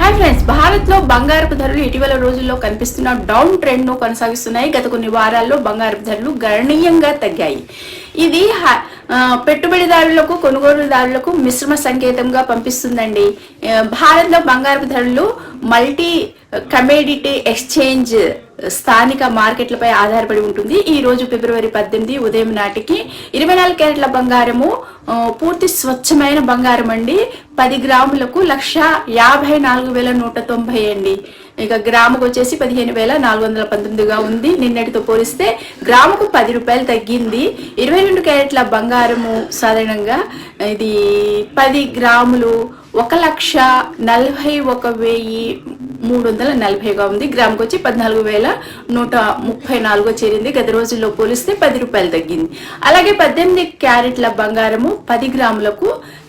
Hi friends, భారత్లో బంగారపు ధరలు ఇటీవల రోజుల్లో కనిపిస్తున్న డౌన్ ట్రెండ్ను కొనసాగిస్తున్నాయి. గత కొన్ని వారాల్లో బంగారపు ధరలు గణనీయంగా తగ్గాయి. ఇది పెట్టుబడిదారులకు, కొనుగోలుదారులకు మిశ్రమ సంకేతంగా పంపిస్తుందండి. భారత్లో బంగారపు ధరలు మల్టీ కమోడిటీ ఎక్స్చేంజ్ స్థానిక మార్కెట్లపై ఆధారపడి ఉంటుంది. ఈ రోజు ఫిబ్రవరి 18 ఉదయం నాటికి 24 క్యారెట్ల బంగారము పూర్తి స్వచ్ఛమైన బంగారం అండి 10 గ్రాములకు 1,54,190 అండి. ఇక గ్రాముకు వచ్చేసి 15,419గా ఉంది. నిన్నటితో పోలిస్తే గ్రాముకు 10 రూపాయలు తగ్గింది. 22 క్యారెట్ల బంగారము సాధారణంగా ఇది 10 గ్రాములు 1,41,340గా ఉంది. గ్రాముకు వచ్చి 14,134 చేరింది. గత రోజుల్లో పోలిస్తే 10 రూపాయలు తగ్గింది. అలాగే 18 క్యారెట్ల బంగారము 10 గ్రాములకు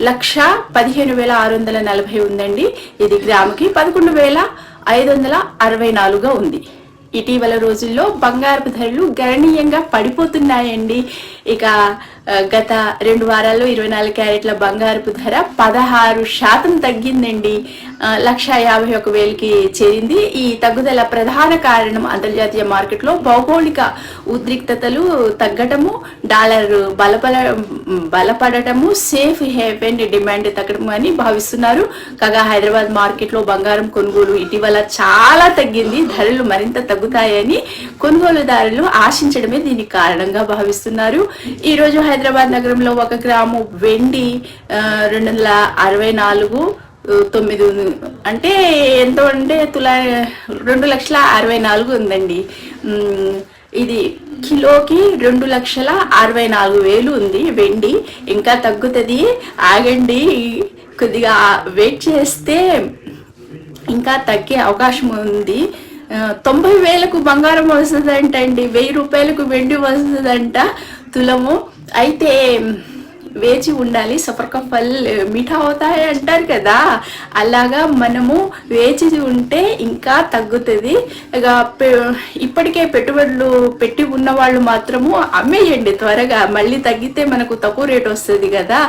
1,15,640 ఉందండి. ఇది గ్రాముకి 11,564గా ఉంది. ఇటీవల రోజుల్లో బంగారపు ధరలు గణనీయంగా పడిపోతున్నాయండి. ఇక గత 2 వారాల్లో 24 క్యారెట్ల బంగారపు ధర 16% తగ్గిందండి. 1,51,000కి చేరింది. ఈ తగ్గుదల ప్రధాన కారణం అంతర్జాతీయ మార్కెట్లో భౌగోళిక ఉద్రిక్తతలు తగ్గటము, డాలర్ బలపడటము, సేఫ్ హేవెన్ డిమాండ్ తగ్గడం అని భావిస్తున్నారు. కాగా హైదరాబాద్ మార్కెట్లో బంగారం కొనుగోలు ఇటీవల చాలా తగ్గింది. ధరలు మరింత తగ్గుతాయని కొనుగోలుదారులు ఆశించడమే దీనికి కారణంగా భావిస్తున్నారు. ఈ రోజు హైదరాబాద్ నగరంలో 1 గ్రాము వెండి 264.9 అంటే ఎంతో అంటే 2,64,000 ఉందండి. ఇది కిలోకి 2,64,000 ఉంది వెండి. ఇంకా తగ్గుతుంది, ఆగండి, కొద్దిగా వెయిట్ చేస్తే ఇంకా తగ్గే అవకాశం ఉంది. 90,000కు బంగారం వస్తుందంట అండి, 1,000 రూపాయలకు వెండి వస్తుందంట తులము. అయితే వేచి ఉండాలి. సఫర్ కా ఫల్ మీఠా అవుతాయి అంటారు కదా, అలాగా మనము వేచి ఉంటే ఇంకా తగ్గుతుంది. ఇక ఇప్పటికే పెట్టుబడులు పెట్టి ఉన్న వాళ్ళు మాత్రము అమ్మేయండి త్వరగా, మళ్ళీ తగ్గితే మనకు తక్కువ రేట్ వస్తుంది కదా,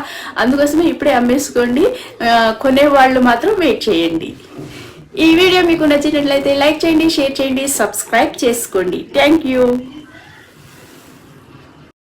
అందుకోసమే ఇప్పుడే అమ్మేసుకోండి. కొనేవాళ్ళు మాత్రం వెయిట్ చేయండి. ఈ వీడియో మీకు నచ్చినట్లయితే లైక్ చేయండి, షేర్ చేయండి, సబ్స్క్రైబ్ చేసుకోండి. Thank you.